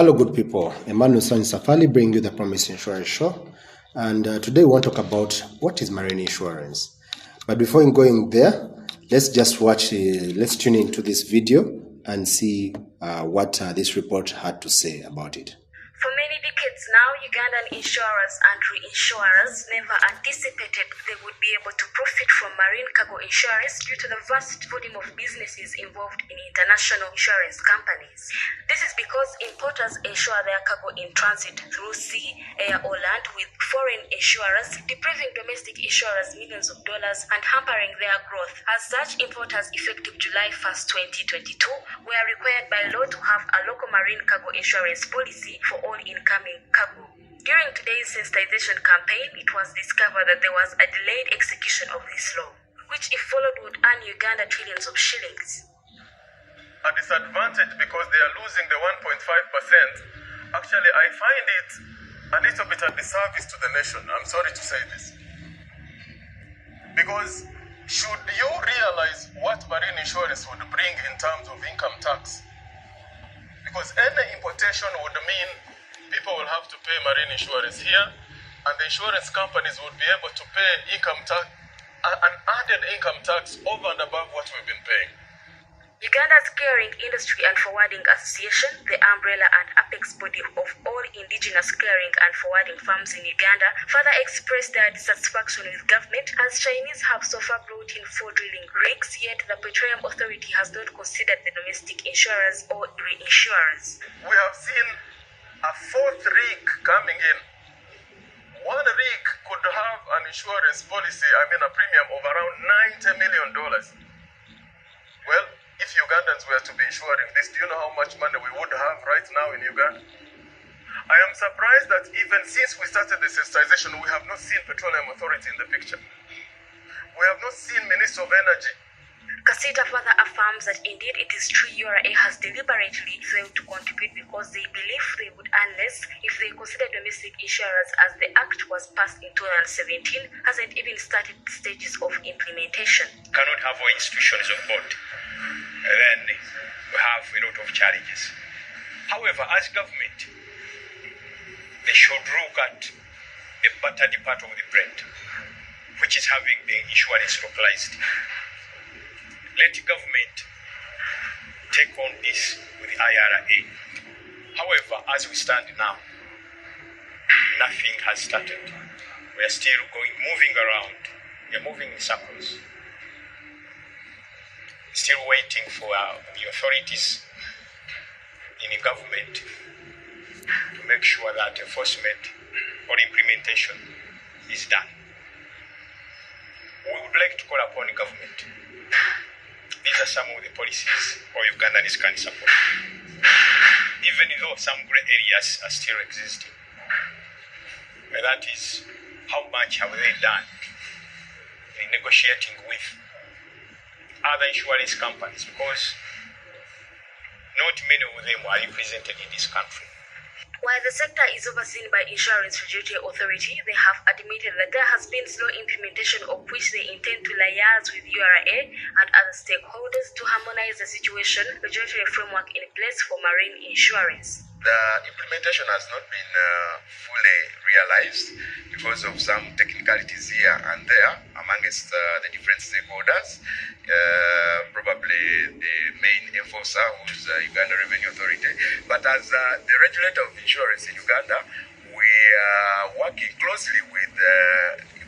Hello, good people. Emmanuel Safali bringing you the Promise Insurance Show. And today we want to talk about what is marine insurance. But before going there, let's just watch, let's tune into this video and see what this report had to say about it. For many decades now, Ugandan insurers and reinsurers never anticipated they would be able to profit from marine cargo insurance due to the vast volume of businesses involved in international insurance companies. This is because importers insure their cargo in transit through sea, air or land with foreign insurers, depriving domestic insurers millions of dollars and hampering their growth. As such, importers effective July 1st, 2022 were required by law to have a local marine cargo insurance policy for all incoming cargo. During today's sensitization campaign, it was discovered that there was a delayed execution of this law, which if followed would earn Uganda trillions of shillings. A disadvantage because they are losing the 1.5%. Actually, I find it a little bit a disservice to the nation. I'm sorry to say this. Because should you realize what marine insurance would bring in terms of income tax? Because any importation would mean people will have to pay marine insurance here, and the insurance companies would be able to pay income tax, an added income tax over and above what we've been paying. Uganda's Clearing Industry and Forwarding Association, the umbrella and apex body of all indigenous clearing and forwarding firms in Uganda, further expressed their dissatisfaction with government as Chinese have so far brought in 4 drilling rigs, yet the Petroleum Authority has not considered the domestic insurers or reinsurers. We have seen a 4th rig coming in. One rig could have an insurance policy, a premium of around $90 million. Well, if Ugandans were to be insuring this, do you know how much money we would have right now in Uganda? I am surprised that even since we started the sensitization, we have not seen Petroleum Authority in the picture. We have not seen Minister of Energy. KACITA further affirms that indeed it is true URA has deliberately failed to contribute because they believe they would earn less if they consider domestic insurers, as the Act was passed in 2017, hasn't even started stages of implementation. Cannot have our institutions on board. And then we have a lot of challenges. However, as government, they should look at a better part of the bread, which is having the insurance localized. Let government take on this with the IRA. However, as we stand now, nothing has started. We are still moving around. We are moving in circles. Still waiting for the authorities in the government to make sure that enforcement or implementation is done. We would like to call upon the government. These are some of the policies or Ugandans can support. Even though some grey areas are still existing. And that is, how much have they done in negotiating with other insurance companies, because not many of them are represented in this country. While the sector is overseen by Insurance Regulatory Authority, they have admitted that there has been slow implementation, of which they intend to liaise with URA and other stakeholders to harmonize the situation, regulatory framework in place for marine insurance. The implementation has not been fully realized because of some technicalities here and there amongst the different stakeholders. Probably the main enforcer, who's the Uganda Revenue Authority. But as the regulator of insurance in Uganda, we are working closely with the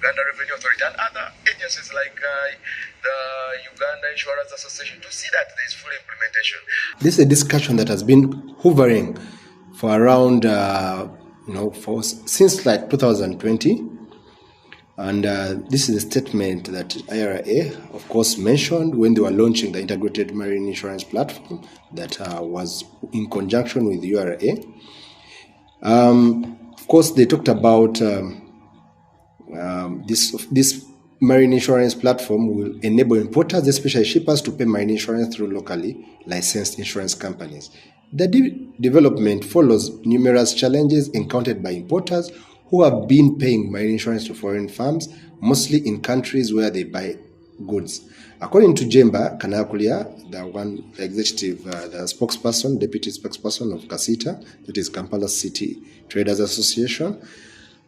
Uganda Revenue Authority and other agencies like the Uganda Insurance Association to see that there is full implementation. This is a discussion that has been hovering for around, since like 2020. And this is a statement that IRA, of course, mentioned when they were launching the integrated marine insurance platform that was in conjunction with URA. Of course, they talked about this marine insurance platform will enable importers, especially shippers, to pay marine insurance through locally licensed insurance companies. The development follows numerous challenges encountered by importers who have been paying marine insurance to foreign firms, mostly in countries where they buy goods. According to Jemba Kanakulia, the executive, the spokesperson, deputy spokesperson of KACITA, that is Kampala City Traders Association,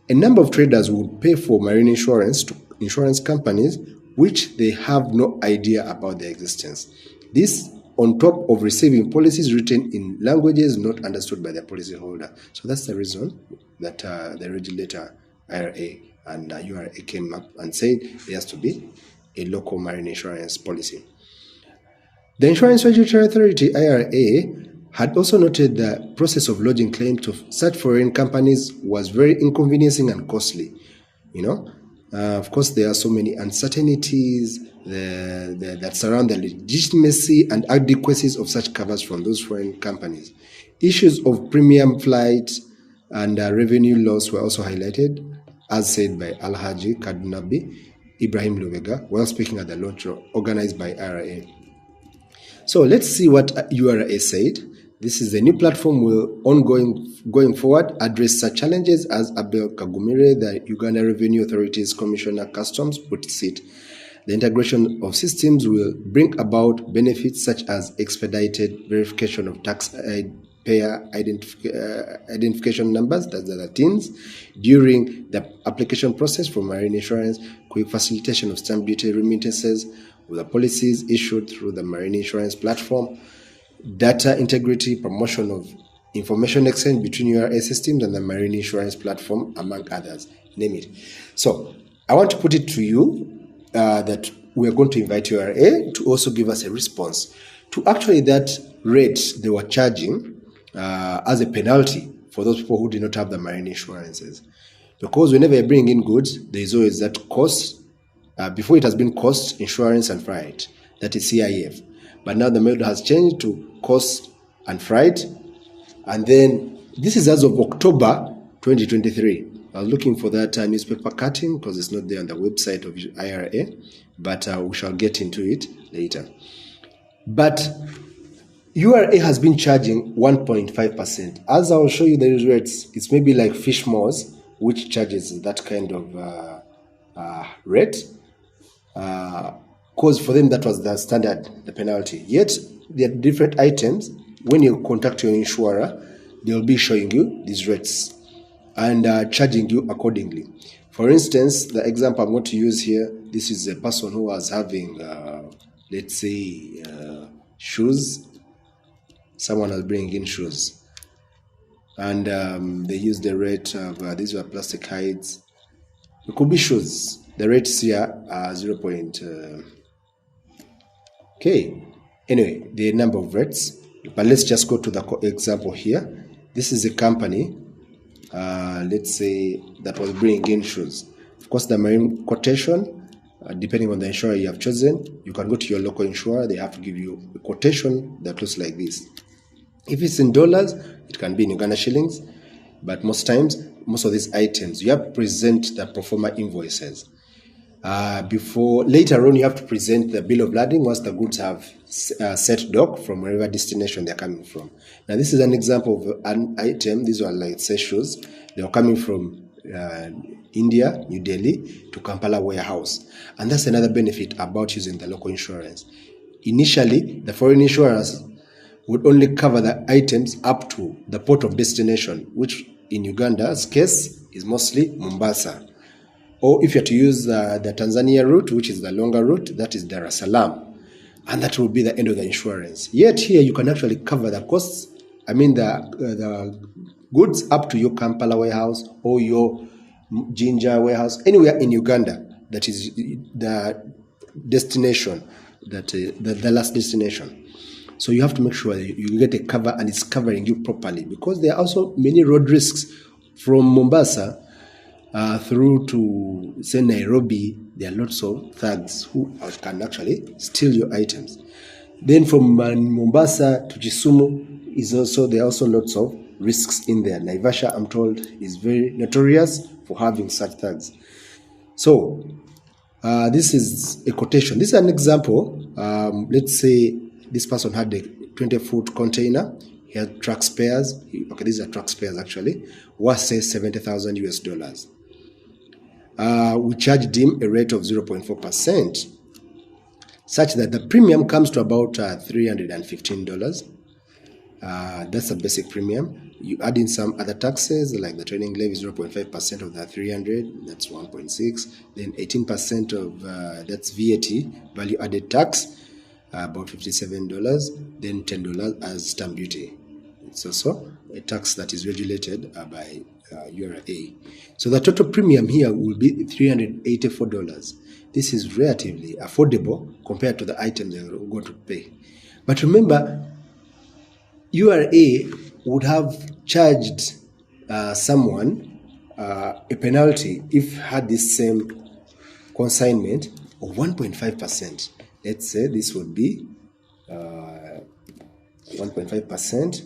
a number of traders would pay for marine insurance to insurance companies which they have no idea about their existence. This on top of receiving policies written in languages not understood by the policyholder. So that's the reason that the regulator, IRA and URA came up and said there has to be a local marine insurance policy. The Insurance Regulatory Authority, IRA, had also noted the process of lodging claims to such foreign companies was very inconveniencing and costly. Of course, there are so many uncertainties that surround the legitimacy and adequacies of such covers from those foreign companies. Issues of premium flight and revenue loss were also highlighted, as said by Alhaji Kadunabi Ibrahim Lubega while speaking at the launch organized by IRA. So let's see what URA said. This is a new platform will going forward address such challenges as Abel Kagumire, the Uganda Revenue Authority's Commissioner Customs, puts it. The integration of systems will bring about benefits such as expedited verification of taxpayer identification numbers, that's the TINs, during the application process for marine insurance, quick facilitation of stamp duty remittances with the policies issued through the marine insurance platform, data integrity, promotion of information exchange between URA systems and the marine insurance platform, among others. Name it. So I want to put it to you that we are going to invite URA to also give us a response to actually that rate they were charging as a penalty for those people who did not have the marine insurances. Because whenever you bring in goods, there is always that cost. Before it has been cost, insurance, and freight. That is CIF. But now the model has changed to cost and freight. And then this is as of October 2023. I was looking for that newspaper cutting because it's not there on the website of IRA, but we shall get into it later. But URA has been charging 1.5%. As I will show you the rates, it's maybe like Fishmore's, which charges that kind of rate. Because for them that was the standard, the penalty. Yet there are different items. When you contact your insurer, they'll be showing you these rates and charging you accordingly. For instance, the example I'm going to use here, this is a person who was having, let's say, shoes. Someone was bringing in shoes. And they used the rate of, these were plastic hides. It could be shoes. The rates here are 0. Okay. Anyway, the number of rates. But let's just go to the example here. This is a company, let's say, that was bringing in shoes. Of course, the marine quotation, depending on the insurer you have chosen, you can go to your local insurer. They have to give you a quotation that looks like this. If it's in dollars, it can be in Uganda shillings. But most times, most of these items, you have to present the pro forma invoices. Later on, you have to present the bill of lading once the goods have set dock from wherever destination they're coming from. Now, this is an example of an item. These were like, say, shoes. They were coming from India, New Delhi, to Kampala warehouse. And that's another benefit about using the local insurance. Initially, the foreign insurance would only cover the items up to the port of destination, which in Uganda's case is mostly Mombasa. Or if you are to use the Tanzania route, which is the longer route, that is Dar es Salaam. And that will be the end of the insurance. Yet here you can actually cover the costs, the goods up to your Kampala warehouse or your Jinja warehouse, anywhere in Uganda. That is the destination, the last destination. So you have to make sure you get a cover and it's covering you properly, because there are also many road risks from Mombasa through to, say, Nairobi. There are lots of thugs who can actually steal your items. Then from Mombasa to Kisumu there are also lots of risks in there. Naivasha, I'm told, is very notorious for having such thugs. So this is a quotation. This is an example. Let's say this person had a 20-foot container. He had truck spares. These are truck spares actually. Worth, say, $70,000 US. We charged him a rate of 0.4%. such that the premium comes to about $315. That's a basic premium. You add in some other taxes like the trading levy, 0.5% of that 300, that's 1.6. Then 18% of that's VAT, value added tax, about $57. Then $10 as stamp duty. It's also a tax that is regulated by URA. So the total premium here will be $384. This is relatively affordable compared to the item they are going to pay. But remember, URA would have charged someone a penalty if had this same consignment of 1.5%. Let's say this would be 1.5%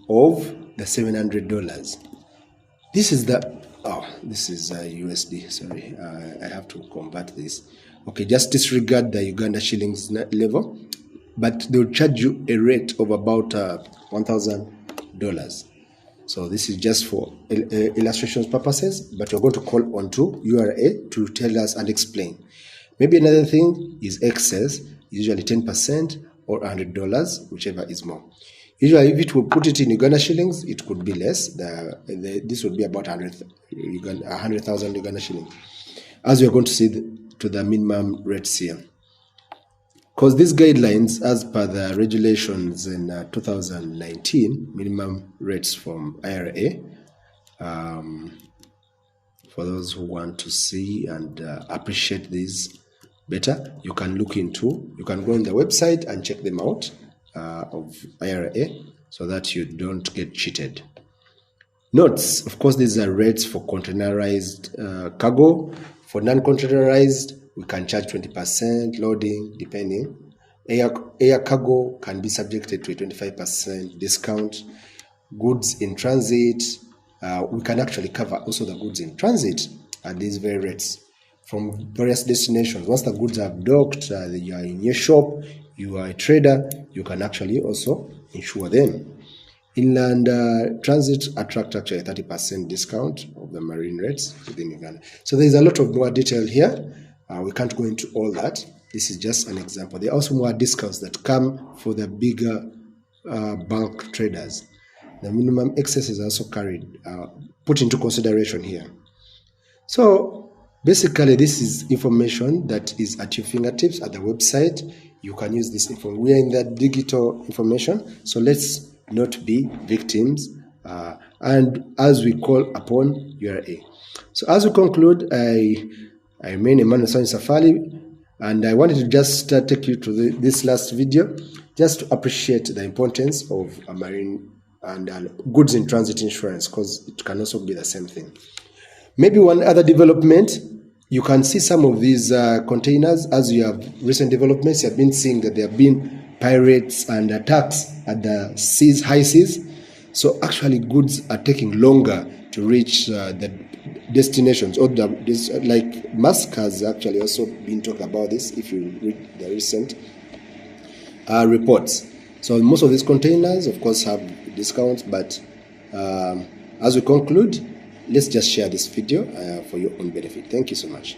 of the $700. This is the this is USD. Sorry, I have to convert this. Okay, just disregard the Uganda shillings level, but they will charge you a rate of about $1,000. So this is just for illustration purposes, but we're going to call on to URA to tell us and explain. Maybe another thing is excess, usually 10% or $100, whichever is more. Usually, if it will put it in Uganda shillings, it could be less. This would be about 100,000 Uganda shillings. As we are going to see to the minimum rates here. Because these guidelines, as per the regulations in 2019, minimum rates from IRA, for those who want to see and appreciate these better, you can go on the website and check them out. Of IRA, so that you don't get cheated. Notes, of course, these are rates for containerized cargo. For non-containerized, we can charge 20% loading, depending. Air cargo can be subjected to a 25% discount. Goods in transit, we can actually cover also the goods in transit at these very rates from various destinations. Once the goods have docked, you are in your shop, you are a trader, you can actually also insure them. Inland transit attract actually a 30% discount of the marine rates within Uganda. So there's a lot of more detail here. We can't go into all that. This is just an example. There are also more discounts that come for the bigger bulk traders. The minimum excess is also put into consideration here. So basically, this is information that is at your fingertips at the website. You can use this information. We are in that digital information, so let's not be victims. And as we call upon URA. So as we conclude, I remain Emmanuel Safali, and I wanted to just take you to this last video, just to appreciate the importance of a marine and goods in transit insurance, because it can also be the same thing. Maybe one other development. You can see some of these containers. As you have recent developments, you have been seeing that there have been pirates and attacks at the seas, high seas. So actually goods are taking longer to reach the destinations. Or like Musk has actually also been talking about this if you read the recent reports. So most of these containers, of course, have discounts, but as we conclude, let's just share this video for your own benefit. Thank you so much.